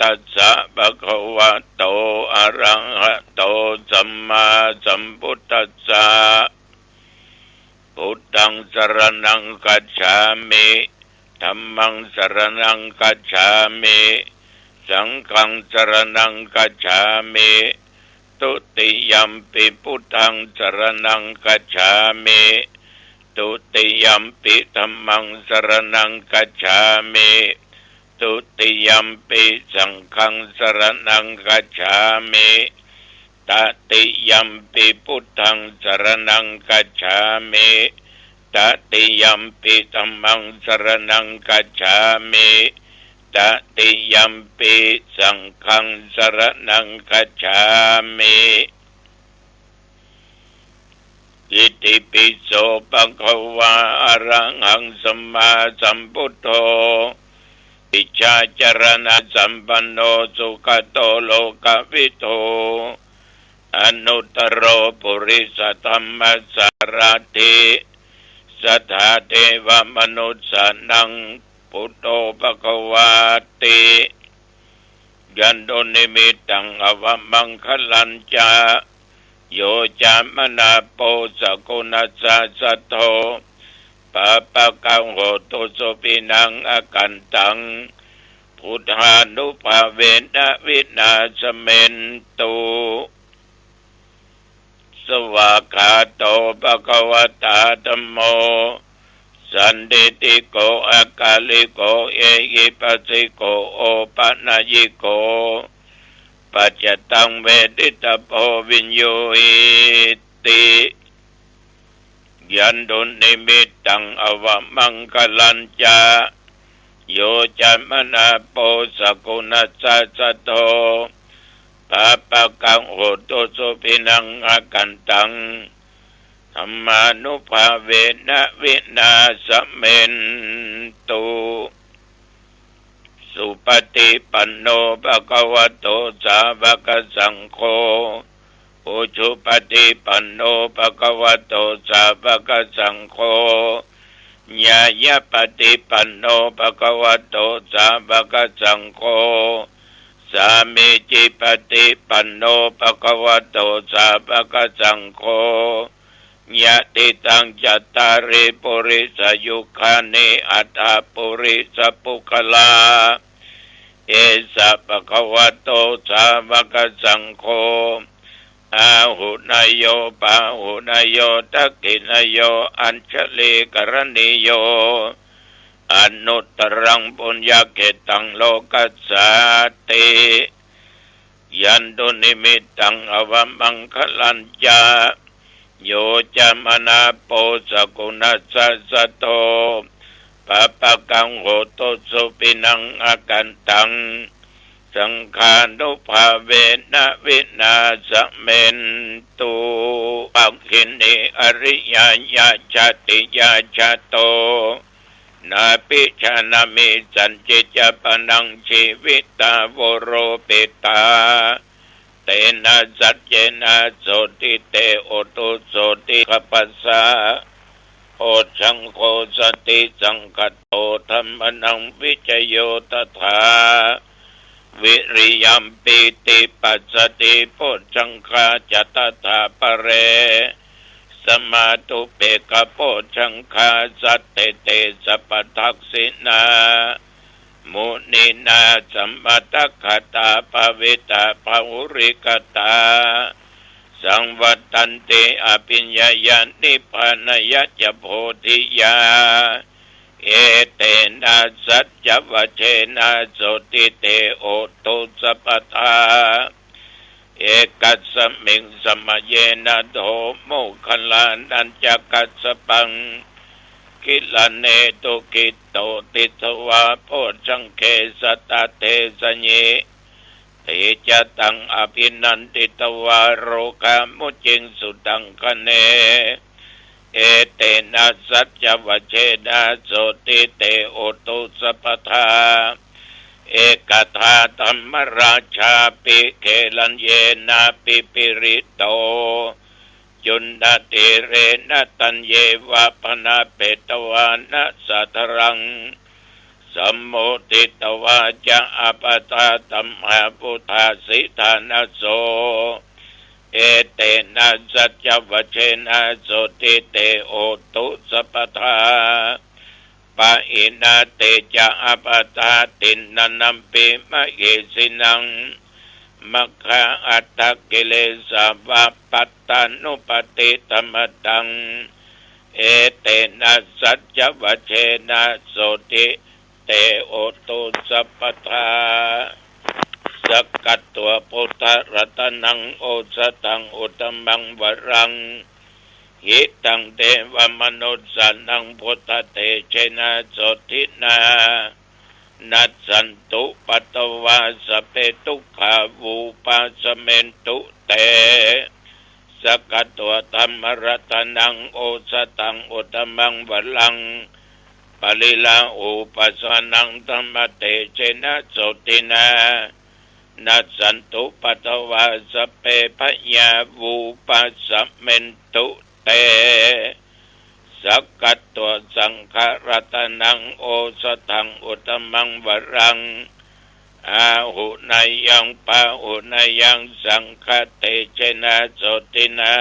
ตัสสะภะคะวะโตอะระหะโตสัมมาสัมพุทธัสสะพุทธังสรณังคัจฉามิธัมมังสรณังคัจฉามิสังฆังสรณังคัจฉามิตุติยัมปิพุทธังสรณังคัจฉามิตุติยัมปิธัมมังสรณังคัจฉามิตุติยัมปิสังฆังสรณังคัจฉามิตติยัมปิพุทธังสรณังคัจฉามิตติยัมปิธัมมังสรณังคัจฉามิตติยัมปิสังฆังสรณังคัจฉามิอิติปิโสภะคะวะอะระหังสัมมาสัมพุทโธอิจฉาจรณะสัมปันโนสุขโตโลกวิโตอนุตตโรปุริสธัมมัสสารถิสัทธาเทวมนุสสานังพุทโธภควาติยันโดนิมิตังอวมังคลัญจาโยจามนาโปสกุณัสสะสัทโธปะปะกังโหตุสุปินังอกันตังพุทธานุภาเวนะวินาสเมนตุสวากขาโตภควตาธัมโมสันติติโกอากาลิโกเอหิปัสสิโกโอปัญญิโกปัจจตังเวทิตโพวิญโยหิติยันตุนิมิตังอวมังคลัญจาโยจามนาโปสกุณัสสะสัทโธปะปะกังโหตุสุปินังอกันตังธรรมานุภาเวนะวินาสเมนตุสุปฏิปันโนภะคะวะโตสาวกสังโฆอุชุปฏิปันโนภะคะวะโตสาวกสังโฆญาญปฏิปันโนภะคะวะโตสาวกสังโฆสามิจิปฏิปันโนภะคะวะโตสาวกสังโฆญาติตังจัตตาริปุริสยุคานิอัตถปุริสปุคลาเอสะภะคะวะโตสาวกสังโฆอาหุนายโยปาหุนายโยทักขินายโยอัญชลีกรณีโยอนุตตรังปุญญเกตังโลกัสสาติยันตุนิมิตังอวมังคลัญจาโยจามนาโปสกุณัสสะสัทโธปะปะกังโหตุสุปินังอกันตังสังฆานุภาเวนะวินาสเมนตุปักขินิอริยญาชาติญาชาโตนาปิชานามิสันจิจปนังชีวิตาวโรปิตาเตนะสัจเจนะโสติเตโอตุโสติขปัสสะโอชังโคสติสังคโตธัมมนังวิจโยตถาวิริยัมปิติปัสสติโพชังคาจตถาปเรสมาตุเปกโพชังคาสัตเตเตสัพทักษินามุนีนาสัมมาตัคคตาภวิตาภาหุริกตาสังวัตตันติอภิญญายานิพพานยะจโพธิยาเอเตนะสัจจวเชนะโสติเตโอตุสัพพทาเอกัสสมิงสมเยนะโธโมคลานันจักกัสสปังกิลเนตุกิโตติทวาโพชังเคสตเทสเญเทจตังอภินันติตวาโรคามุจิงสุตังคะเนเอเตนะสัจจวเชนะโสติเตโอตุสัพพทาเอกทาธัมมราชาปิเขลัญเยนะปิปิริโตจุนดาติเรนะตัญเยวะปนาเปตวานะสัทรังโส สัมโมทิตวาจาอปตาตัมหาพุทธาสิทานาโสเอเตนะสัจจวัชเชนะโสติเตโอตุสัพพทาปะอินาเตจะอปตาตินนัมปิมะเยสินังมัคคะอัตตกิเลสาวะปัตตานุปติธรรมตังเอเตนะสัจจวัชเชนะโสติเตโอตุสัพพทาสกัดตัวพุทธรัตนังโอสตังอุตมังวรังหิตังเทวมนุสสานังพุทธเตเชนะโสทินานัสสันตุปัตตวาสเปตุขาวูปัสเมนตุเตสกัดตัวธรรมรัตนังโอสตังอุตมังวรังปลิลาอุปัสสนังธรรมเตเชนะโสตินานัสสันตุปัตตวาสเปพยาวูปัสเมนตุเตสกัดตัวสังฆรัตนังโอสถังอุตมังวรังอาหุนายังปะหุนายังสังฆเตเจนะโสตินา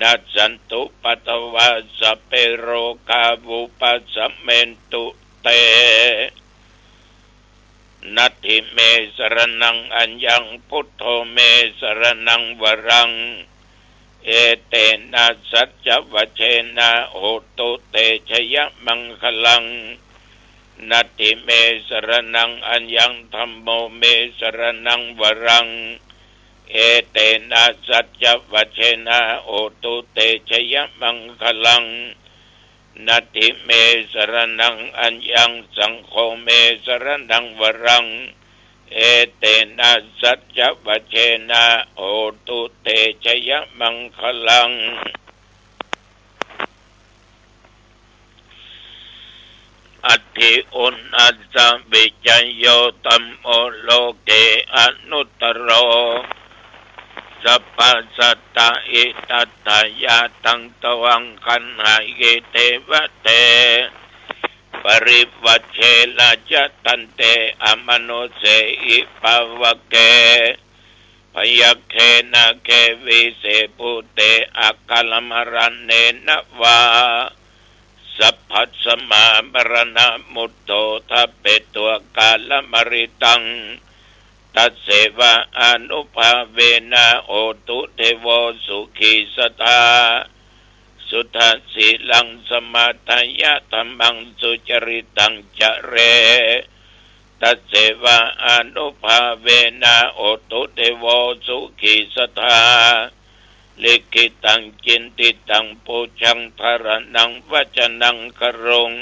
นัสสันตุปัตตวาสเปโรกาวุปัสเมนตุเตนัตถิเมสรนังอัญญังพุทโธเมสรนังวรังเอเตนะสัจจวัชเชนะโหตุเตชยมังคลังนัตถิเมสรนังอัญญังธัมโมเมสรนังวรังเอเตนะสัจจวัชเชนะโหตุเตชยมังคลังนัตถิเมสรนังอัญญังสังโฆเมสรนังวรังเอเตนะสัจจวัชเชนะโหตุเตชยมังคลังอัตถิอุณอัสสวิจโยตัมโอโลเกอนุตตโรสัพพสัตตะอิตัตถยาตังตวังคันหายเตวะเตปริวัชเชละจัตตันเตอมโนเสอิปาวะเกพยัคเขนะเกวิเสปุเตอะกัลมรันเนนะวาสัพพัสสมามรณะมุตโตทัพเปตัวกาลมริตังตัสเสวะอนุภาเวนะโอตุเทโวสุขีสทาสุทัสสิลังสมาทายะธัมมังสุจริตังจะเรตัสเสวะอนุภาเวนะโอตุเทโวสุขีสทาลิขิตังจินติตังปุชังธรนังวจนังครง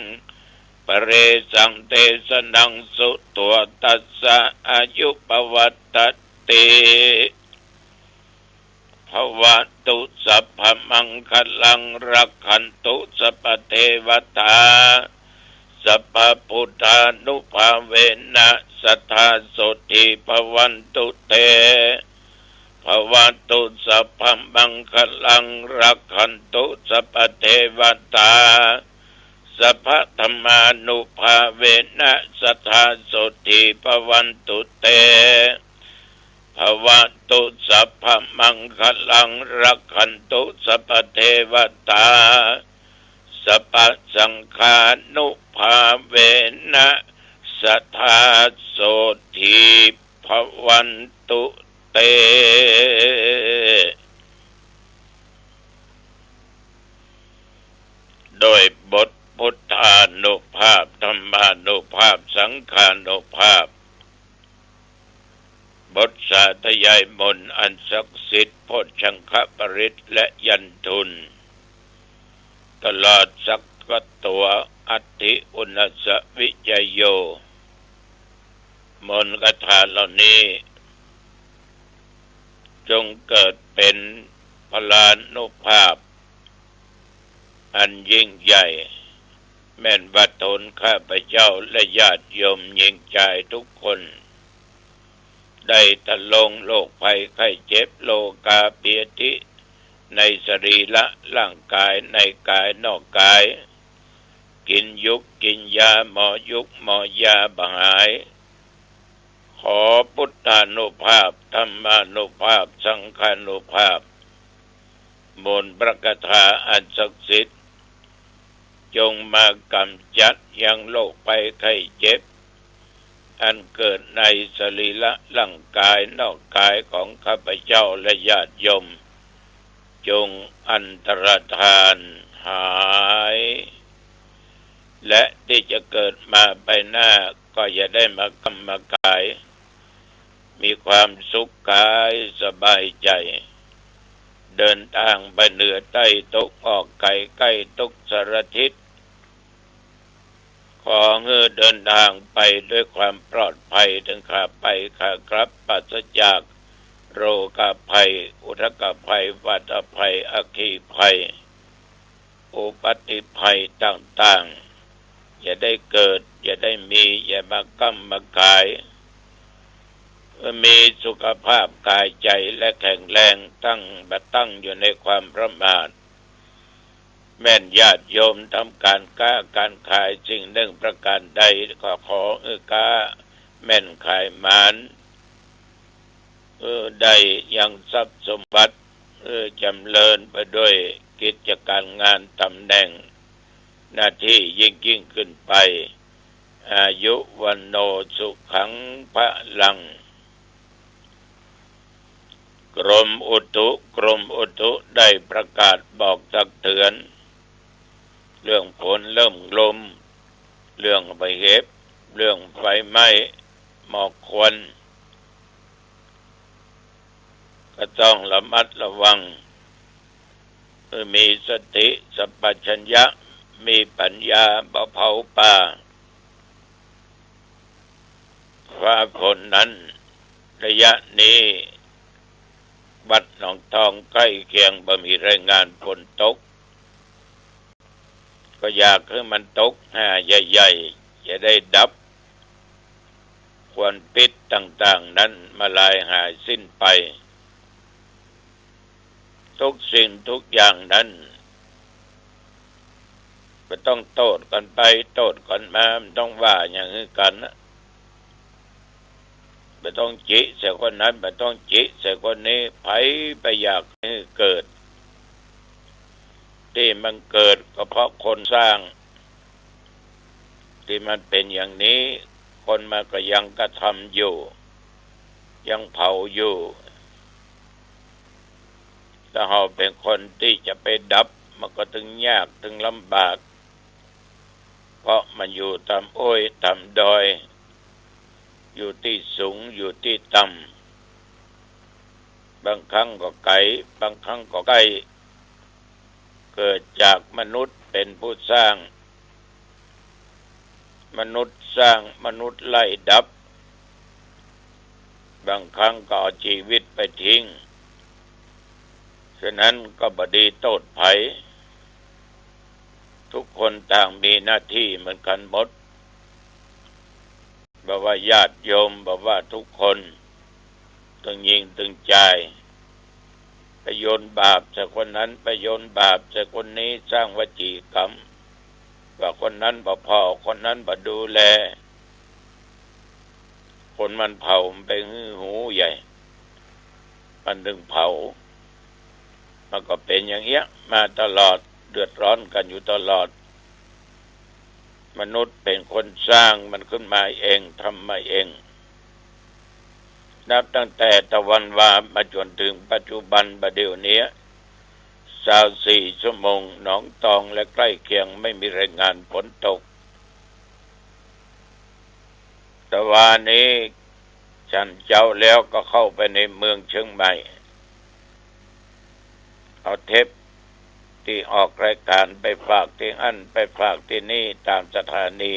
ปเรสังเตสนังสุตัวตัสสะอายุปวัตตติภวตุสัพพมังคลังรักขันตุสัพพเทวตาสัพพพุทธานุภาเวนะสัทธาโสติภวันตุเตภวตุสัพพมังคลังรักขันตุสัพพเทวตาสัพพธรรมานุภาเวนะสัทธาโสติภวันตุเตภวตุสัพพมังคลังรักขันตุสัพพเทวตาสัพพสังฆานุภาเวนะสัทธาโสติภวันตุเตโดยบทพุทธานุภาพธรรมานุภาพสังฆานุภาพบทสาธยายมนต์อันศักดิ์สิทธิ์โพชฌังคปริตและยันทุนตลอดสักกตัวอัตถิอุณสวิจโยมนต์คาถาเหล่านี้จงเกิดเป็นพลานุภาพอันยิ่งใหญ่แม่นวัดทนข้าพเจ้าและญาติโยมยิ่งใจทุกคนได้ตะลงโรคภัยไข้เจ็บโลกาเปียติในสรีระร่างกายในกายนอกกาย กินยุกกินยาหมอยุกหมอยาบหายขอพุทธานุภาพธรรมานุภาพสังฆานุภาพมนต์พระคาถาอันศักดิ์สิทธิ์จงมากำจัดยังโรคภัยไข้เจ็บอันเกิดในสรีระร่างกายนอกกายของข้าพเจ้าและญาติโยมจงอันตรธานหายและที่จะเกิดมาไปหน้าก็อย่าได้มากรรมกายมีความสุขกายสบายใจเดินทางไปเหนือใต้ตกออกไกลใกล้ตกสารทิศขอให้เดินทางไปด้วยความปลอดภัยถึงขาไปขาครับปราศจากโรคภัยอุทกภัยวัฏภัยอัคคีภัยอุบัติภัยต่างๆอย่าได้เกิดอย่าได้มีอย่ามากรรมกายมีสุขภาพกายใจและแข็งแรงตั้งอยู่ในความประมาทแม่นญาติโยมทำการค้าการขายสิ่งหนึ่งประการใดก็ขอค้าแม่นขายหมานได้ยังทรัพย์สมบัติจำเริญไปด้วยกิจการงานตำแหน่งหน้าที่ยิ่งขึ้นไปอายุวันโนสุขังพลังกรมอุตุได้ประกาศบอกตักเตือนเรื่องฝนเริ่มลมเรื่องใบเหบเรื่องไฟไหม้หมอกควันก็ต้องระมัดระวังมีสติสัมปชัญญะมีปัญญาเผาป่าฟ้าฝนนั้นระยะนี้วัดหนองทองใกล้เคียงบ่มีรายงานฝนตกก็อยากให้มันตกใหญ่ๆจะได้ดับควันพิษต่างๆนั้นมาลายหายสิ้นไปทุกสิ่งทุกอย่างนั้นก็ต้องโต้กันไปโต้กันมาต้องว่าอย่างนี้กันนะไม่ต้องจิใส่คนนั้นไม่ต้องจิใส่คนนี้ไผไปอยากให้เกิดที่มันเกิดก็เพราะคนสร้างที่มันเป็นอย่างนี้คนมาก็ยังกระทำอยู่ยังเผาอยู่ถ้าเราเป็นคนที่จะไปดับมันก็ถึงยากถึงลำบากเพราะมันอยู่ตามโอ้ยตามดอยอยู่ที่สูงอยู่ที่ต่ำบางครั้งก็ไกลบางครั้งก็ใกล้เกิดจากมนุษย์เป็นผู้สร้างมนุษย์สร้างมนุษย์ไล่ดับบางครั้งก็เอาชีวิตไปทิ้งฉะนั้นก็บดีโทษภัยทุกคนต่างมีหน้าที่เหมือนกันหมดบอกว่าญาติโยมบอกว่าทุกคนต้องยิงตึงใจไปโยนบาปจากคนนั้นไปโยนบาปจากคนนี้สร้างวจีกรรมว่าคนนั้นบ่พอคนนั้นบ่ดูแลคนมันเผามันไปหูใหญ่มันดึงเผามันก็เป็นอย่างเงี้ยมาตลอดเดือดร้อนกันอยู่ตลอดมนุษย์เป็นคนสร้างมันขึ้นมาเองทำมาเองนับตั้งแต่ตะวันวามาจนถึงปัจจุบันบัดเดี๋ยวนี้24 ชั่วโมงหนองตองและใกล้เคียงไม่มีรายงานฝนตกแต่วันนี้ฉันเจ้าแล้วก็เข้าไปในเมืองเชียงใหม่เอาเทปที่ออกรายการไปฝากที่อันไปฝากที่นี่ตามสถานี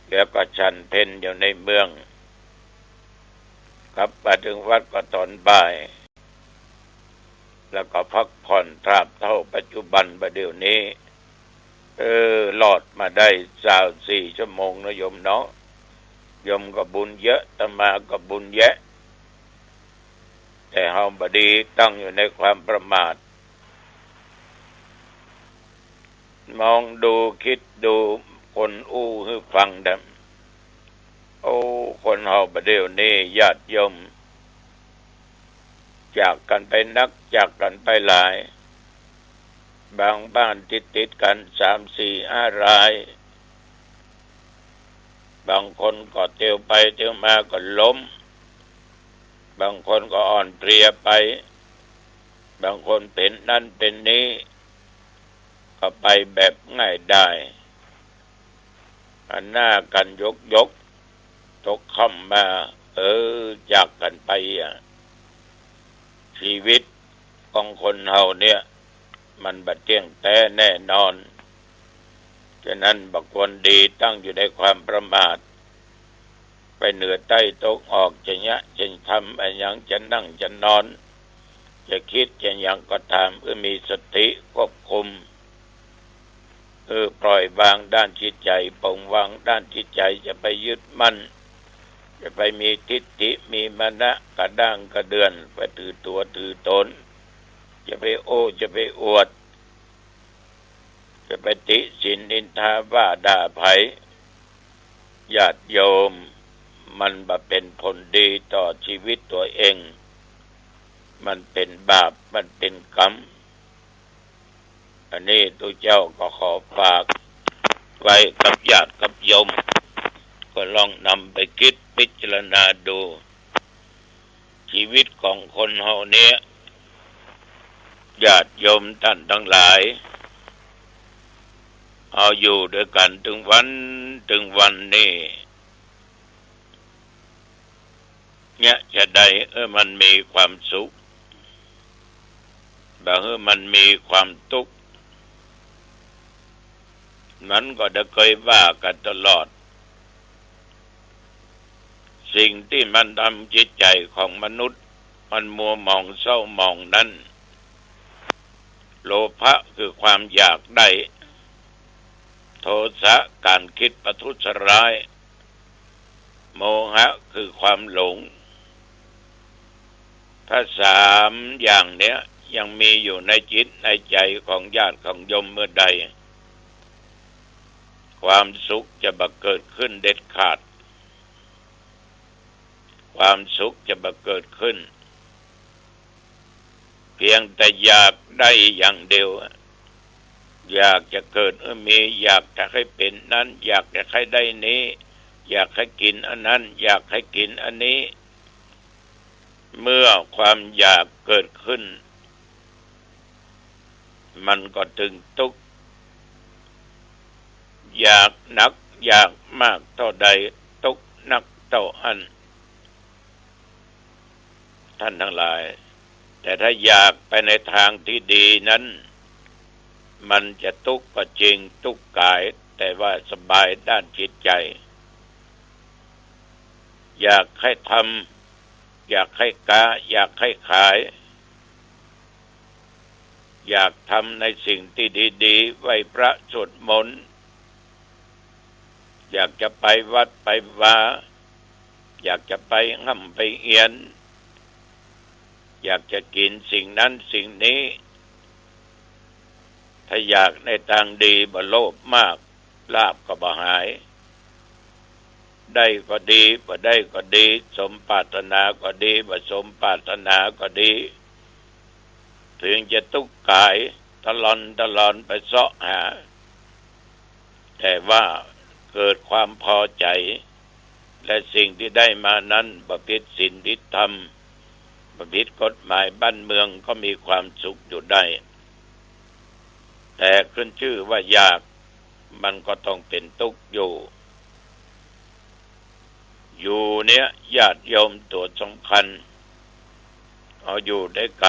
แล้วก็ฉันเพลอยู่ในเมืองกลับมาถึงวัดก็ตอนบ่ายแล้วก็พักผ่อนตราบเท่าปัจจุบันประเดี๋ยวนี้หลอดมาได้24 ชั่วโมงนะโยมเนาะโยมก็บุญเยอะอาตมาก็บุญแยะแต่เฮาบดีตั้งอยู่ในความประมาท มองดูคิดดูคนอู้ให้ฟังดำโอ้คนเฮาประเดี๋ยวนี้ญาติโยมจากกันไปนักจากกันไปหลายบางบ้านติดกัน3-4-5 รายบางคนก็เที่ยวไปเที่ยวมาก็ล้มบางคนก็อ่อนเพลียไปบางคนเป็นนั่นเป็นนี้ก็ไปแบบง่ายได้อันหน้ากันยกตกค่ำมาจากกันไปชีวิตของคนเฮาเนี่ยมันบัดเที่ยงแท้แน่นอนฉะนั้นบุคคลดีตั้งอยู่ในความประมาทไปเหนือใต้ตกออกจะยะจะทำอะไรอย่างจะนั่งจะนอนจะคิดจะอย่างก็ตามมีสติควบคุมปล่อยวางด้านจิตใจปล่อยวางด้านจิตใจจะไปยึดมั่นจะไปมีทิฏฐิมีมานะกระด้างกระเดือนไปถือตัวถือตนจะไปจะไปอวดจะไปติฉินนินทาว่าด่าไผญาติโยมมันบ่เป็นผลดีต่อชีวิตตัวเองมันเป็นบาปมันเป็นกรรมอันนี้ตัวเจ้าก็ขอฝากไว้กับญาติกับโยมก็ลองนำไปคิดพิจารณาดูชีวิตของคนเฮาเนี่ยญาติโยมท่านทั้งหลายเอาอยู่ด้วยกันถึงวันนี้เนี่ยจะได้มันมีความสุขบางมันมีความทุกข์นั้นก็ได้เคยว่ากันตลอดสิ่งที่มันทำจิตใจของมนุษย์มันมัวหมองเศร้าหมองนั้นโลภะคือความอยากได้โทสะการคิดประทุษร้ายโมหะคือความหลงถ้า3 อย่างเนี้ยยังมีอยู่ในจิตในใจของญาติของโยมเมื่อใดความสุขจะบังเกิดขึ้นเด็ดขาดความสุขจะบังเกิดขึ้นเพียงแต่อยากได้อย่างเดียวอยากจะเกิดมีอยากจะให้เป็นนั้นอยากจะให้ได้นี้อยากให้กินอันนั้นอยากให้กินอันนี้เมื่อความอยากเกิดขึ้นมันก็ถึงทุกข์อยากหนักอยากมากเท่าใดทุกข์หนักเท่าอันท่านทั้งหลายแต่ถ้าอยากไปในทางที่ดีนั้นมันจะทุกข์ก็จริงทุกข์กายแต่ว่าสบายด้านจิตใจอยากให้ทำอยากให้อยากให้ขายอยากทำในสิ่งที่ดีๆไหว้พระสวดมนต์อยากจะไปวัดไปวาอยากจะไปห่ำไปเอียนอยากจะกินสิ่งนั้นสิ่งนี้ถ้าอยากในทางดีบ่โลภมากลาภก็บ่หายได้ก็ดีบ่ได้ก็ดีสมปรารถนาก็ดีบ่สมปรารถนาก็ดีถึงจะทุกข์กายตลอนไปเสาะหาแต่ว่าเกิดความพอใจและสิ่งที่ได้มานั้นประพฤติศีลผิดธรรมประพฤติกฎหมายบ้านเมืองก็มีความสุขอยู่ได้แต่ขึ้นชื่อว่าอยากมันก็ต้องเป็นทุกข์อยู่เนี้ยญาติโยมตัวสำคัญเอาอยู่ด้วยกัน